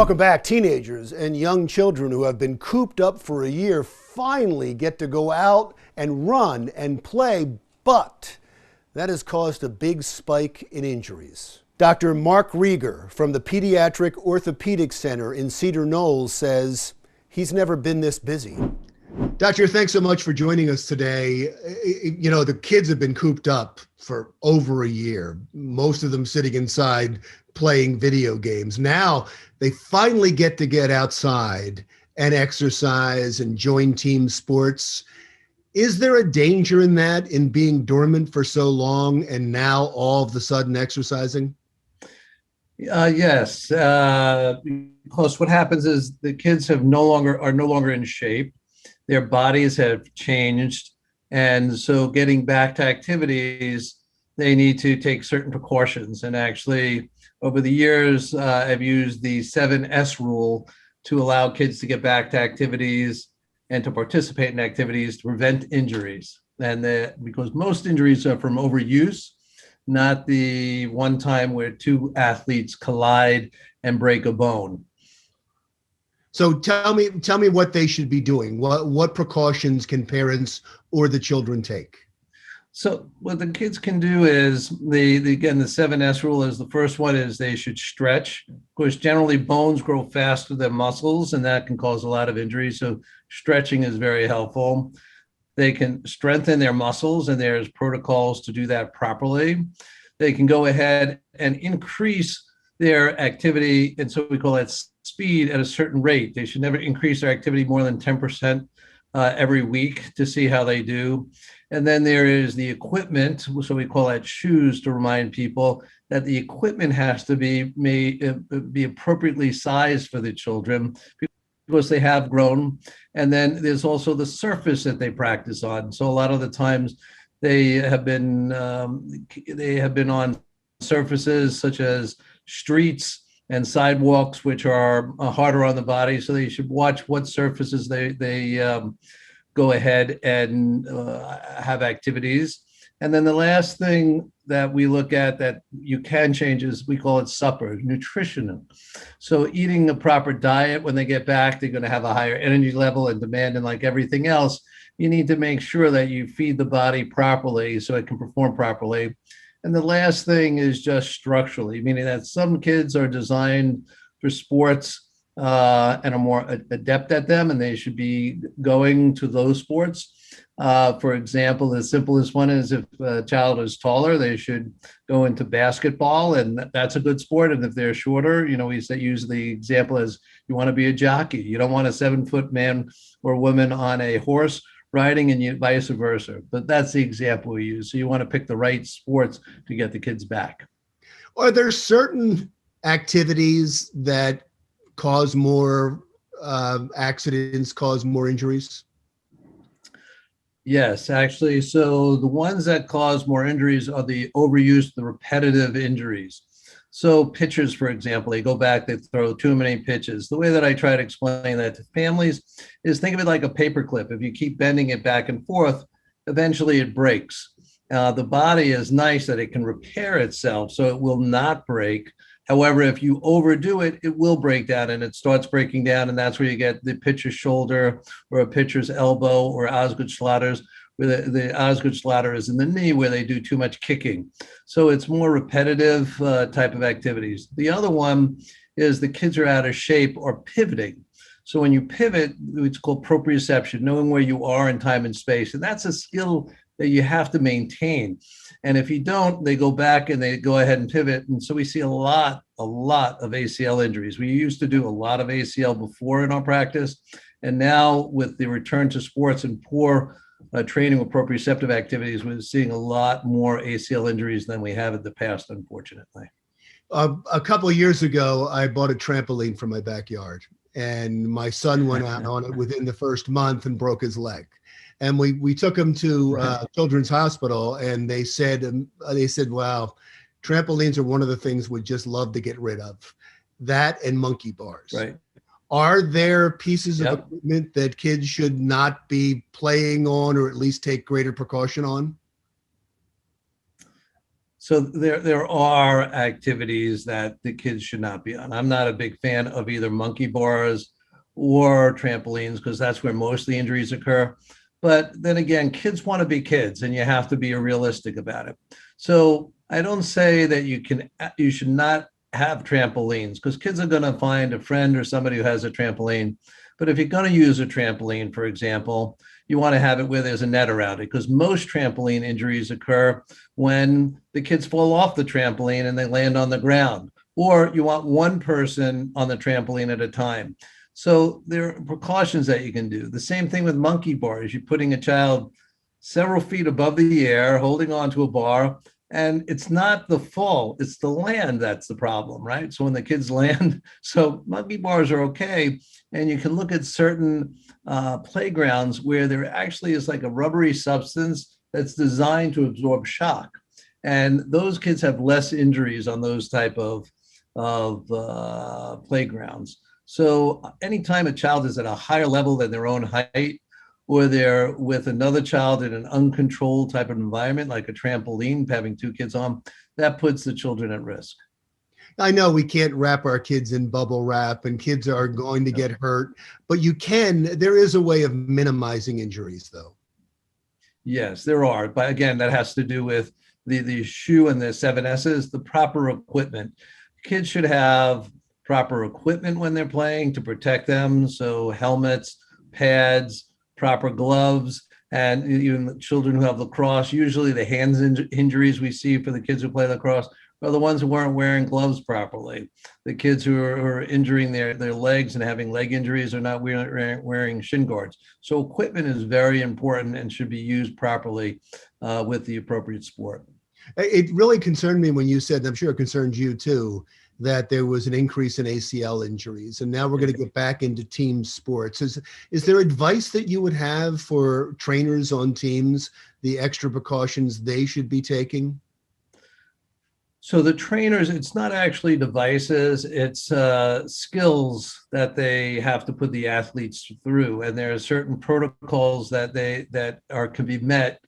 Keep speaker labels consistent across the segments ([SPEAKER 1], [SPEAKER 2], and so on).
[SPEAKER 1] Welcome back. Teenagers and young children who have been cooped up for a year finally get to go out and run and play, but that has caused a big spike in injuries. Dr. Mark Reiger from the Pediatric Orthopedic Center in Cedar Knolls says he's never been this busy. Doctor, thanks so much for joining us today. You know, the kids have been cooped up for over a year, most of them sitting inside playing video games. Now they finally get to get outside and exercise and join team sports. Is there a danger in that, in being dormant for so long and now all of a sudden exercising?
[SPEAKER 2] Yes, because what happens is the kids are no longer in shape. Their bodies have changed, and so getting back to activities, they need to take certain precautions. And actually, over the years, I've used the 7S rule to allow kids to get back to activities and to participate in activities to prevent injuries. And because most injuries are from overuse, not the one time where two athletes collide and break a bone.
[SPEAKER 1] So tell me what they should be doing. What precautions can parents or the children take?
[SPEAKER 2] So what the kids can do is the 7S rule is the first one is they should stretch. Of course, generally bones grow faster than muscles, and that can cause a lot of injuries. So stretching is very helpful. They can strengthen their muscles, and there's protocols to do that properly. They can go ahead and increase their activity, and so we call that speed, at a certain rate. They should never increase their activity more than 10% every week to see how they do. And then there is the equipment, so we call that shoes, to remind people that the equipment has to be appropriately sized for the children because they have grown. And then there's also the surface that they practice on. So a lot of the times they have been on surfaces such as streets and sidewalks, which are harder on the body. So they should watch what surfaces they go ahead and have activities. And then the last thing that we look at that you can change is, we call it supper, nutrition. So eating a proper diet, when they get back, they're going to have a higher energy level and demand, and like everything else, you need to make sure that you feed the body properly so it can perform properly. And the last thing is just structurally, meaning that some kids are designed for sports and are more adept at them, and they should be going to those sports. For example, the simplest one is if a child is taller, they should go into basketball, and that's a good sport. And if they're shorter, you know, we use the example as you want to be a jockey. You don't want a 7-foot man or woman on a horse riding, and vice versa. But that's the example we use. So you want to pick the right sports to get the kids back.
[SPEAKER 1] Are there certain activities that cause more accidents, cause more injuries?
[SPEAKER 2] Yes, actually. So the ones that cause more injuries are the overuse, the repetitive injuries. So pitchers, for example, they go back, they throw too many pitches. The way that I try to explain that to families is, think of it like a paper clip. If you keep bending it back and forth, eventually it breaks. The body is nice that it can repair itself, so it will not break. However, if you overdo it, it will break down, and it starts breaking down, and that's where you get the pitcher's shoulder or a pitcher's elbow, or Osgood-Schlatter's, where the Osgood-Schlatter is in the knee, where they do too much kicking. So it's more repetitive type of activities. The other one is the kids are out of shape or pivoting. So when you pivot, it's called proprioception, knowing where you are in time and space. And that's a skill that you have to maintain. And if you don't, they go back and they go ahead and pivot. And so we see a lot of ACL injuries. We used to do a lot of ACL before in our practice. And now with the return to sports and poor training with proprioceptive activities, we're seeing a lot more ACL injuries than we have in the past, unfortunately.
[SPEAKER 1] A couple of years ago, I bought a trampoline for my backyard, and my son went out on it within the first month and broke his leg. And we took him to Children's Hospital, and they said, wow, trampolines are one of the things we'd just love to get rid of. That and monkey bars.
[SPEAKER 2] Right.
[SPEAKER 1] Are there pieces of equipment that kids should not be playing on, or at least take greater precaution on?
[SPEAKER 2] So there are activities that the kids should not be on. I'm not a big fan of either monkey bars or trampolines because that's where most of the injuries occur. But then again, kids want to be kids, and you have to be realistic about it. So I don't say that you should not have trampolines because kids are going to find a friend or somebody who has a trampoline. But if you're going to use a trampoline, for example, you want to have it where there's a net around it because most trampoline injuries occur when the kids fall off the trampoline and they land on the ground, or you want one person on the trampoline at a time. So there are precautions that you can do. The same thing with monkey bars. You're putting a child several feet above the air, holding onto a bar, and it's not the fall, it's the land that's the problem, right? So when the kids land, so monkey bars are okay. And you can look at certain playgrounds where there actually is like a rubbery substance that's designed to absorb shock. And those kids have less injuries on those type of playgrounds. So anytime a child is at a higher level than their own height, or they're with another child in an uncontrolled type of environment, like a trampoline, having two kids on, that puts the children at risk.
[SPEAKER 1] I know we can't wrap our kids in bubble wrap and kids are going to get hurt, but there is a way of minimizing injuries though.
[SPEAKER 2] Yes, there are. But again, that has to do with the shoe and the 7S's, the proper equipment. Kids should have proper equipment when they're playing to protect them. So helmets, pads, proper gloves, and even children who have lacrosse, usually the hands injuries we see for the kids who play lacrosse are the ones who weren't wearing gloves properly. The kids who are injuring their legs and having leg injuries are not wearing shin guards. So equipment is very important and should be used properly with the appropriate sport.
[SPEAKER 1] It really concerned me when you said, I'm sure it concerned you too, that there was an increase in ACL injuries, and now we're going to get back into team sports. Is there advice that you would have for trainers on teams, the extra precautions they should be taking?
[SPEAKER 2] So the trainers, it's not actually devices, it's skills that they have to put the athletes through. And there are certain protocols that can be met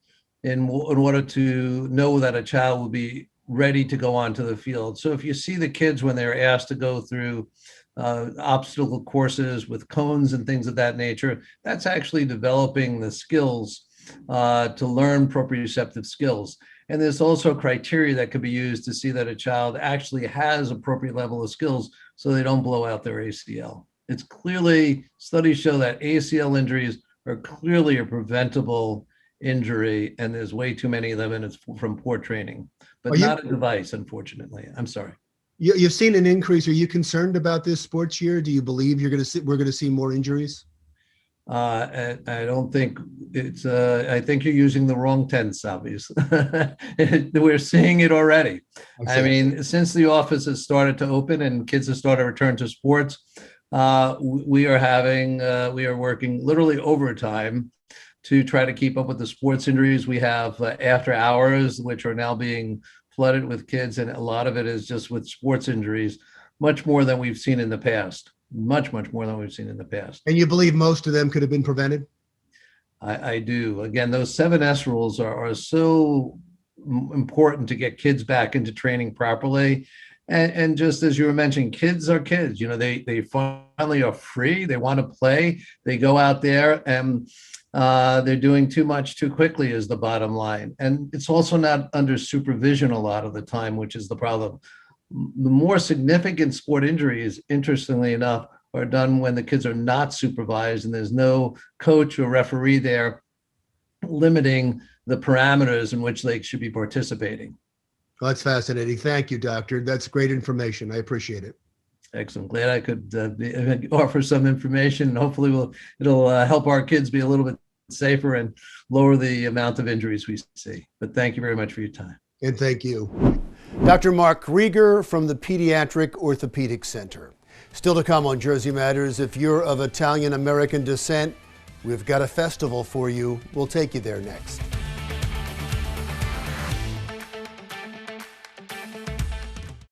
[SPEAKER 2] in order to know that a child will be ready to go onto the field. So if you see the kids when they're asked to go through obstacle courses with cones and things of that nature, that's actually developing the skills to learn proprioceptive skills. And there's also criteria that could be used to see that a child actually has appropriate level of skills so they don't blow out their ACL. It's clearly, studies show that ACL injuries are clearly a preventable injury, and there's way too many of them, and it's from poor training, but not a device, unfortunately. I'm sorry.
[SPEAKER 1] You've seen an increase. Are you concerned about this sports year? Do you believe we're going to see more injuries?
[SPEAKER 2] I don't think it's, I think you're using the wrong tense, obviously. We're seeing it already. I mean, since the office has started to open and kids have started to return to sports, we are working literally overtime to try to keep up with the sports injuries. We have after hours, which are now being flooded with kids, and a lot of it is just with sports injuries, much more than we've seen in the past. Much more than we've seen in the past.
[SPEAKER 1] And you believe most of them could have been prevented?
[SPEAKER 2] I do. Again, those 7S rules are so important to get kids back into training properly. And just as you were mentioning, kids are kids. You know, they finally are free. They want to play. They go out there and they're doing too much too quickly is the bottom line. And it's also not under supervision a lot of the time, which is the problem. The more significant sport injuries, interestingly enough, are done when the kids are not supervised and there's no coach or referee there limiting the parameters in which they should be participating.
[SPEAKER 1] Well, that's fascinating. Thank you, Doctor. That's great information. I appreciate it.
[SPEAKER 2] Excellent. Glad I could offer some information, and hopefully it'll help our kids be a little bit safer and lower the amount of injuries we see. But thank you very much for your time.
[SPEAKER 1] And thank you. Dr. Mark Reiger from the Pediatric Orthopedic Center. Still to come on Jersey Matters, if you're of Italian-American descent, we've got a festival for you. We'll take you there next.